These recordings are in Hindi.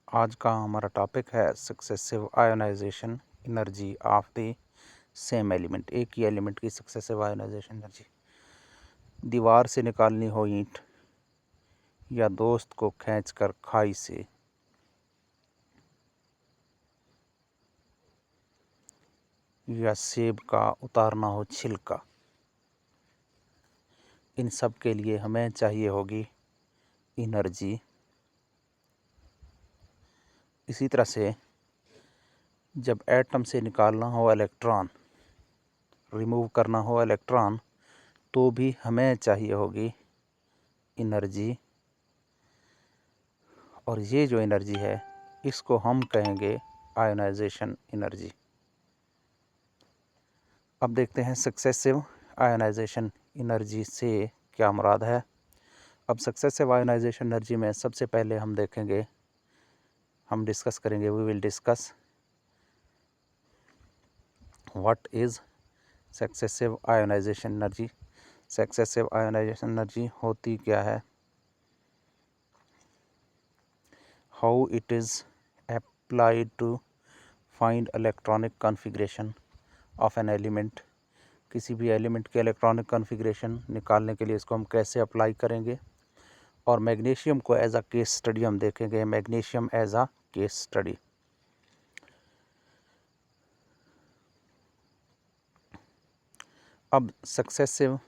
आज का हमारा टॉपिक है successive ionisation energy of the same element. एक ही एलिमेंट की सक्सेसिव आयोनाइजेशन एनर्जी। दीवार से निकालनी हो ईंट या दोस्त को खींचकर खाई से, या सेब का उतारना हो छिलका, इन सब के लिए हमें चाहिए होगी एनर्जी। इसी तरह से जब एटम से निकालना हो इलेक्ट्रॉन, रिमूव करना हो इलेक्ट्रॉन, तो भी हमें चाहिए होगी एनर्जी। और ये जो एनर्जी है इसको हम कहेंगे आयोनाइजेशन एनर्जी। अब देखते हैं सक्सेसिव आयोनाइजेशन एनर्जी से क्या मुराद है। अब सक्सेसिव आयोनाइजेशन एनर्जी में सबसे पहले हम देखेंगे, हम डिस्कस करेंगे, we will discuss what is successive ionisation energy. Successive ionisation energy होती क्या है, how it is applied to find electronic configuration of an element. किसी भी एलिमेंट के इलेक्ट्रॉनिक कॉन्फ़िगरेशन निकालने के लिए इसको हम कैसे अप्लाई करेंगे। और मैग्नीशियम को एज अ केस स्टडी हम देखेंगे, magnesium as a case study. अब सक्सेसिव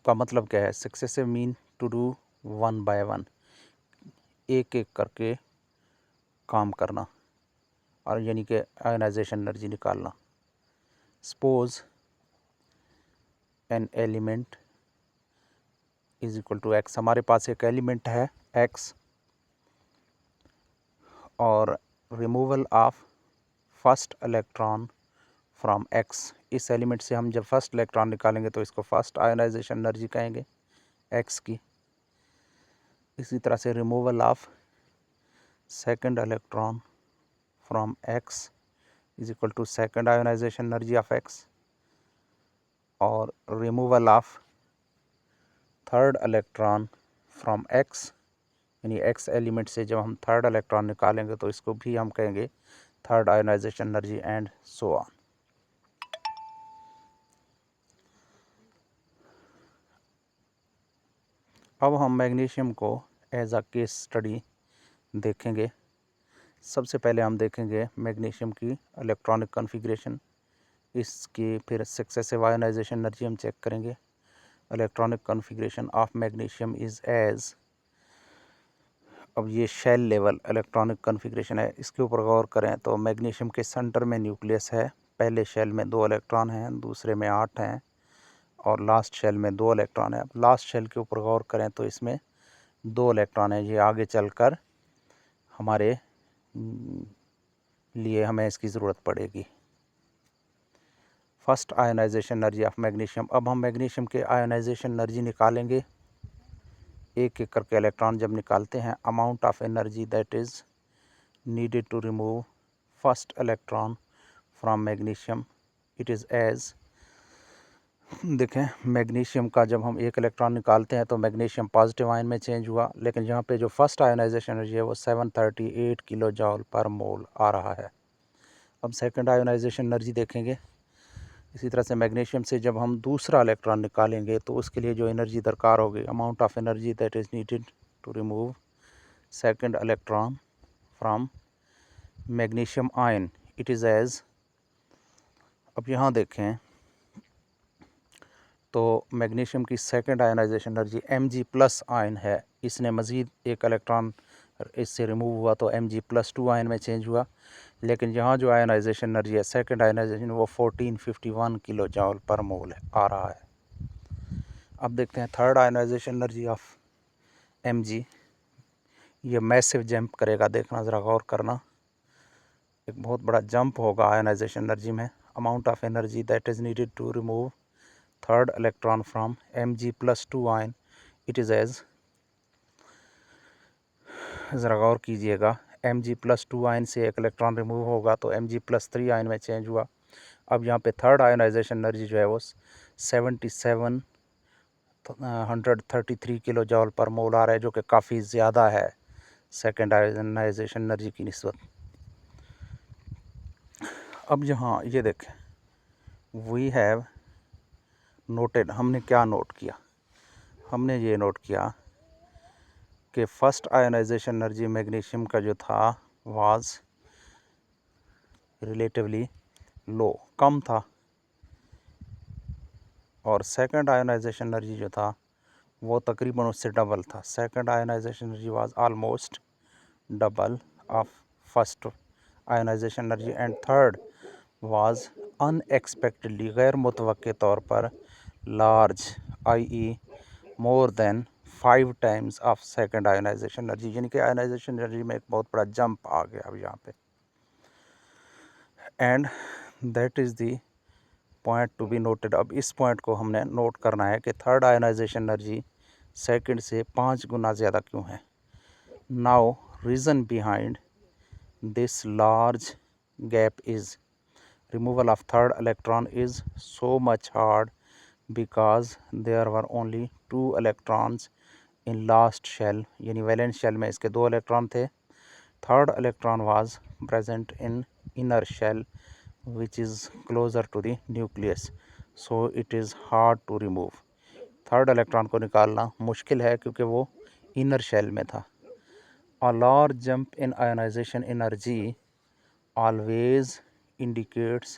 का मतलब क्या है, successive mean to do one by one, एक एक करके काम करना, और यानी कि आयोनाइजेशन एनर्जी निकालना। Suppose an element is equal to X, हमारे पास एक एलिमेंट है एक्स, और removal of first electron from X, इस एलिमेंट से हम जब फर्स्ट इलेक्ट्रॉन निकालेंगे तो इसको फर्स्ट आयोनाइजेशन एनर्जी कहेंगे एक्स की। इसी तरह से removal of second electron from X is equal to second ionization energy of X, और removal of third electron from X, यानी एक्स एलिमेंट से जब हम थर्ड इलेक्ट्रॉन निकालेंगे तो इसको भी हम कहेंगे third ionization energy, and so on. अब हम मैग्नीशियम को एज अ केस स्टडी देखेंगे। सबसे पहले हम देखेंगे मैग्नीशियम की इलेक्ट्रॉनिक कॉन्फ़िगरेशन, इसकी फिर सक्सेसिव आयोनाइजेशन एनर्जी हम चेक करेंगे। Electronic configuration of magnesium is as, अब ये शेल लेवल इलेक्ट्रॉनिक कॉन्फ़िगरेशन है, इसके ऊपर गौर करें तो मैग्नीशियम के सेंटर में न्यूक्लियस है, पहले शेल में 2 इलेक्ट्रॉन हैं, दूसरे में 8 हैं, और लास्ट शेल में 2 इलेक्ट्रॉन है। अब लास्ट शेल के ऊपर गौर करें तो इसमें 2 इलेक्ट्रॉन है, ये आगे चलकर हमारे लिए हमें इसकी ज़रूरत पड़ेगी। First ionization energy of magnesium. अब हम मैग्नीशियम के आयोनाइजेशन एनर्जी निकालेंगे, एक एक करके इलेक्ट्रॉन जब निकालते हैं, amount of energy that is needed to remove first electron from magnesium, it is as, देखें मैग्नीशियम का जब हम एक इलेक्ट्रॉन निकालते हैं तो मैग्नीशियम पॉजिटिव आयन में चेंज हुआ, लेकिन यहाँ पे जो फर्स्ट आयोनाइजेशन एनर्जी है वो 738 किलो जॉल पर मोल आ रहा है। अब सेकंड आयोनाइजेशन एनर्जी देखेंगे। इसी तरह से मैग्नीशियम से जब हम दूसरा इलेक्ट्रॉन निकालेंगे तो उसके लिए जो एनर्जी दरकार होगी, amount of energy that is needed to remove second electron from magnesium ion, it is as, अब यहाँ देखें तो मैग्नीशियम की second ionization energy Mg+ ion है, इसने मज़ीद एक इलेक्ट्रॉन इससे रिमूव हुआ तो Mg+2 आयन में चेंज हुआ, लेकिन यहाँ जो आयोनाइजेशन एनर्जी है सेकंड आयोनाइजेशन वो 1451 किलो जॉल पर मोल आ रहा है। अब देखते हैं third ionization energy of Mg, ये मैसिव जंप करेगा, देखना ज़रा गौर करना, एक बहुत बड़ा जंप होगा आयोनाइजेशन एनर्जी में। Amount of energy that is needed to remove third electron from Mg+2 ion, it is as, ज़रा गौर कीजिएगा, Mg+2 आयन से एक इलेक्ट्रॉन रिमूव होगा तो Mg+3 आयन में चेंज हुआ। अब यहाँ पे थर्ड आयोनाइजेशन एनर्जी जो है वो 7733 किलो जॉल पर मोल आ रहा है, जो कि काफ़ी ज़्यादा है सेकेंड आयोनाइजेशन एनर्जी की निस्बत। अब यहाँ ये देखें, वी हैव नोटेड, हमने क्या नोट किया, हमने ये नोट किया कि फर्स्ट आयोनाइजेशन एनर्जी मैग्नीशियम का जो था वाज रिलेटिवली लो, कम था, और सेकंड आयोनाइजेशन एनर्जी जो था वो तकरीबन उससे डबल था। Second ionization energy was almost double of first ionization energy, and third was unexpectedly, गैर मुतवक्के तौर पर, large, i.e. More than 5 times of second ionization energy, यानी कि आयोनाइजेशन एनर्जी में एक बहुत बड़ा जंप आ गया अब यहाँ पे। And that is the point to be noted. अब इस पॉइंट को हमने नोट करना है कि थर्ड आयोनाइजेशन एनर्जी सेकंड से 5 गुना ज़्यादा क्यों है। Now reason behind this large gap is removal of third electron is so much hard because there were only 2 electrons in last shell, यानी वैलेंस शेल में इसके 2 इलेक्ट्रॉन थे। Third electron was present in inner shell which is closer to the nucleus, so it is hard to remove। Third electron को निकालना मुश्किल है क्योंकि वो इनर शेल में था। A large jump in ionization energy always indicates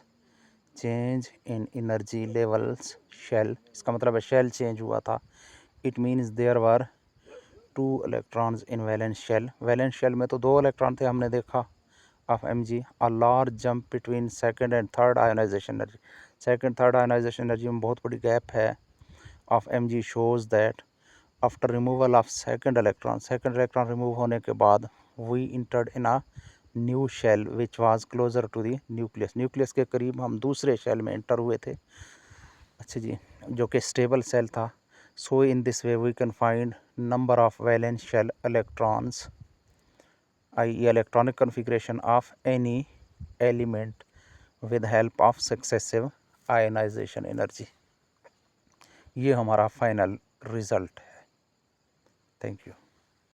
change in energy levels shell, इसका मतलब है शेल चेंज हुआ था। It means there were 2 electrons in valence shell, valence shell में तो 2 इलेक्ट्रॉन थे हमने देखा of Mg। A large jump between second and third ionization energy, second third ionization energy में बहुत बड़ी गैप है of Mg shows that after removal of second electron remove होने के बाद we entered in a new shell which was closer to the nucleus, nucleus के करीब हम दूसरे शेल में इंटर हुए थे, अच्छा जी, जो कि स्टेबल सेल था। So in this way we can find number of valence shell electrons, I electronic configuration of any element with help of successive ionisation energy. ये हमारा फाइनल रिजल्ट है। Thank you.